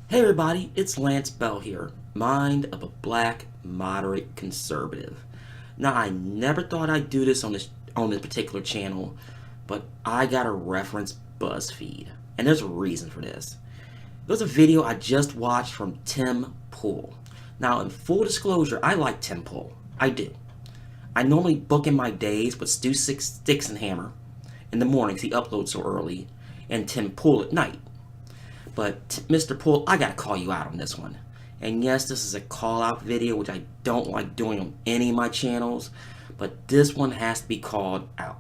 Hey everybody, it's Lance Bell here, mind of a black moderate conservative. Now I never thought I'd do this on this particular channel, but I gotta reference Buzzfeed, and there's a reason for this. There's a video I just watched from Tim Pool. Now in full disclosure, I like Tim Pool. I do. I normally book in my days with Stu Sticks and Hammer in the mornings, he uploads so early, and Tim Pool at night. But Mr. Poole, I gotta call you out on this one. And yes, this is a call out video, which I don't like doing on any of my channels, but this one has to be called out.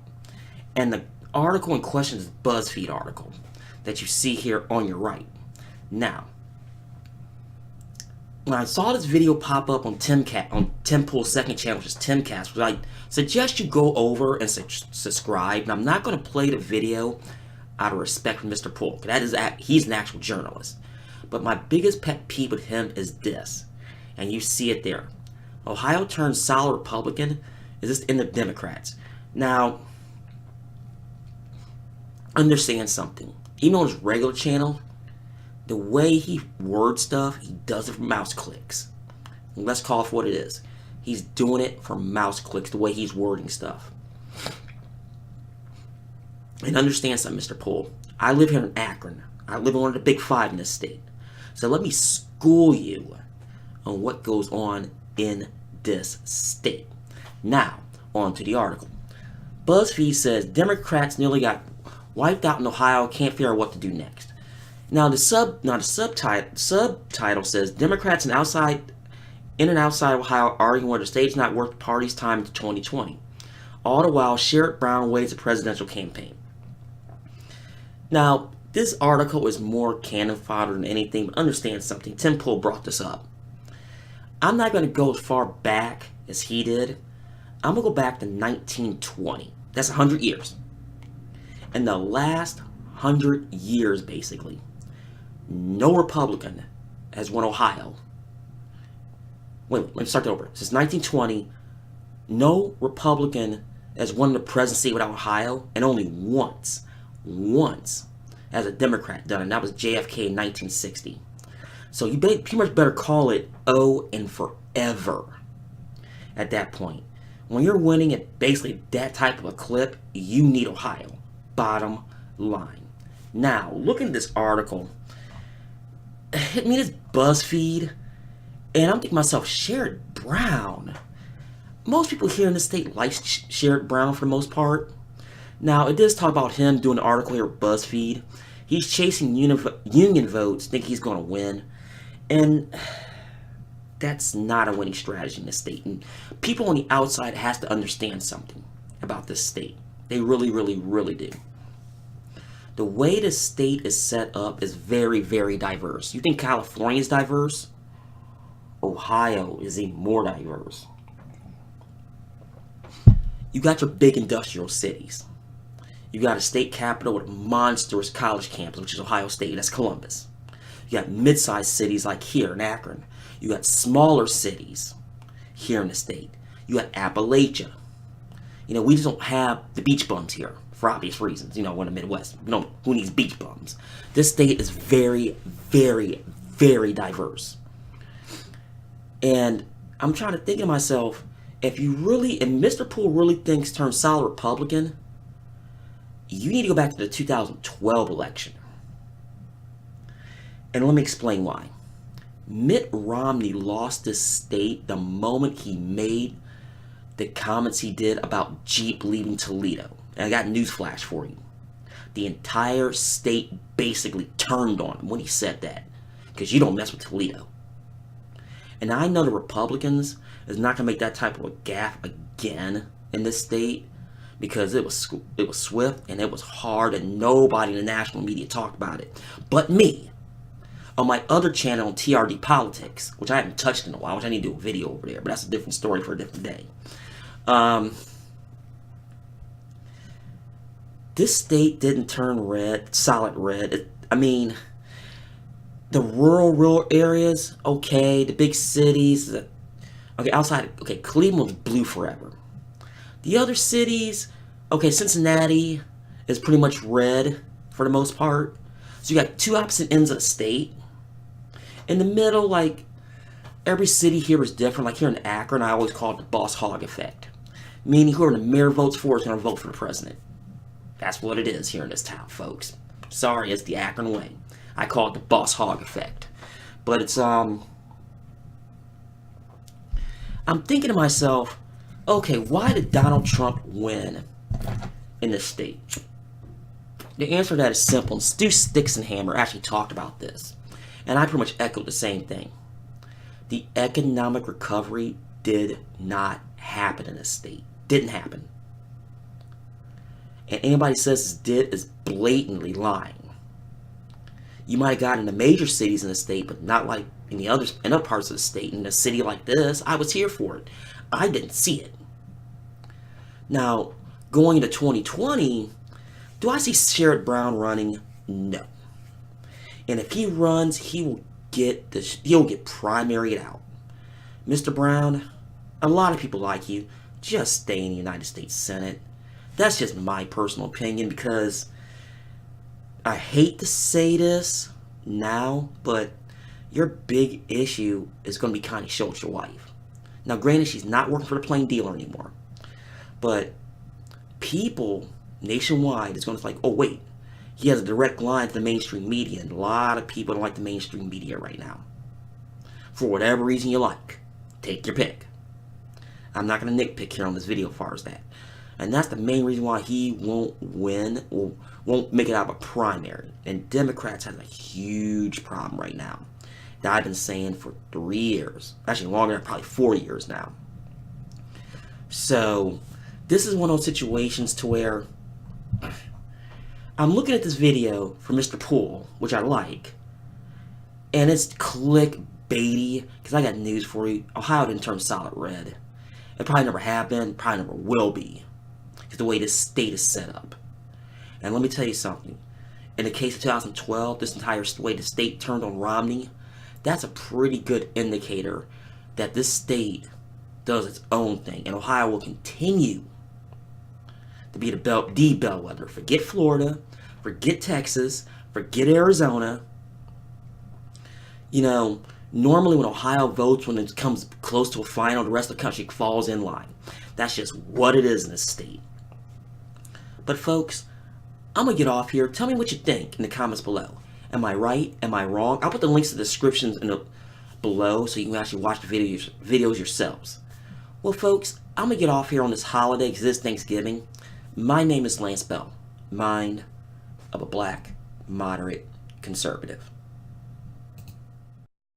And the article in question is a BuzzFeed article that you see here on your right. Now, when I saw this video pop up on Tim Poole's second channel, which is Timcast, which I suggest you go over and subscribe. And I'm not going to play the video out of respect for Mr. Poole. He's an actual journalist. But my biggest pet peeve with him is this, and you see it there. Ohio turns solid Republican. Is this in the Democrats? Now, understand something. Even on his regular channel, the way he words stuff, he does it for mouse clicks. And let's call it for what it is. He's doing it for mouse clicks, the way he's wording stuff. And understand something, Mr. Poole. I live here in Akron. I live in one of the big five in this state. So let me school you on what goes on in this state. Now, on to the article. BuzzFeed says Democrats nearly got wiped out in Ohio, can't figure out what to do next. Now the subtitle says Democrats in and outside Ohio arguing whether the state's not worth the party's time into 2020. All the while, Sherrod Brown waits a presidential campaign. Now, this article is more cannon fodder than anything, but understand something. Tim Pool brought this up. I'm not going to go as far back as he did. I'm going to go back to 1920. That's 100 years. In the last 100 years, basically, no Republican has won Ohio. Wait, let me start that over. Since 1920, no Republican has won the presidency without Ohio, and only once as a Democrat done, and that was JFK in 1960. So you pretty much better call it O and forever at that point. When you're winning at basically that type of a clip, you need Ohio. Bottom line. Now, look at this article. I mean, it's BuzzFeed, and I'm thinking to myself, Sherrod Brown. Most people here in the state like Sherrod Brown for the most part. Now, it does talk about him doing an article here at BuzzFeed. He's chasing union votes, think he's going to win. And that's not a winning strategy in the state. And people on the outside has to understand something about this state. They really, really, really do. The way the state is set up is very, very diverse. You think California is diverse? Ohio is even more diverse. You got your big industrial cities. You got a state capital with a monstrous college campus, which is Ohio State. That's Columbus. You got mid-sized cities like here in Akron. You got smaller cities here in the state. You got Appalachia. You know, we just don't have the beach bums here for obvious reasons. You know, we're in the Midwest. Who needs beach bums? This state is very, very, very diverse. And I'm trying to think to myself, if Mr. Poole really thinks turn solid Republican, you need to go back to the 2012 election. And let me explain why. Mitt Romney lost this state the moment he made the comments he did about Jeep leaving Toledo. And I got news flash for you. The entire state basically turned on him when he said that. Because you don't mess with Toledo. And I know the Republicans is not going to make that type of a gaffe again in this state, because it was swift and it was hard and nobody in the national media talked about it. But me, on my other channel on TRD Politics, which I haven't touched in a while, which I need to do a video over there, but that's a different story for a different day. This state didn't turn red, solid red. The rural areas, okay, the big cities, okay, Cleveland was blue forever. The other cities, okay, Cincinnati is pretty much red for the most part. So you got two opposite ends of the state. In the middle, like, every city here is different. Like here in Akron, I always call it the boss hog effect. Meaning whoever the mayor votes for is going to vote for the president. That's what it is here in this town, folks. Sorry, it's the Akron way. I call it the boss hog effect. But it's, I'm thinking to myself, okay, why did Donald Trump win in this state? The answer to that is simple. And Stu Stixenhammer actually talked about this. And I pretty much echoed the same thing. The economic recovery did not happen in this state. Didn't happen. And anybody says it did is blatantly lying. You might have gotten in the major cities in the state, but not like in other parts of the state. In a city like this, I was here for it. I didn't see it. Now, going into 2020, do I see Sherrod Brown running? No. And if he runs, he'll get primaried out. Mr. Brown, a lot of people like you. Just stay in the United States Senate. That's just my personal opinion because I hate to say this now, but your big issue is going to be Connie Schultz, your wife. Now, granted, she's not working for the plain dealer anymore, but people nationwide is going to be like, oh, wait, he has a direct line to the mainstream media, and a lot of people don't like the mainstream media right now. For whatever reason you like. Take your pick. I'm not going to nitpick here on this video as far as that. And that's the main reason why he won't win or won't make it out of a primary. And Democrats have a huge problem right now that I've been saying for 3 years. Actually longer, probably 4 years now. So this is one of those situations to where I'm looking at this video from Mr. Poole, which I like, and it's clickbaity, because I got news for you. Ohio didn't turn solid red. It probably never happened, probably never will be, because the way this state is set up. And let me tell you something. In the case of 2012, this entire way the state turned on Romney, that's a pretty good indicator that this state does its own thing, and Ohio will continue to be the bellwether. Forget Florida, forget Texas, forget Arizona. You know, normally when Ohio votes, when it comes close to a final, the rest of the country falls in line. That's just what it is in this state. But folks, I'm going to get off here. Tell me what you think in the comments below. Am I right? Am I wrong? I'll put the links to the descriptions below so you can actually watch the videos yourselves. Well, folks, I'm going to get off here on this holiday because it's Thanksgiving. My name is Lance Bell, mind of a black, moderate conservative.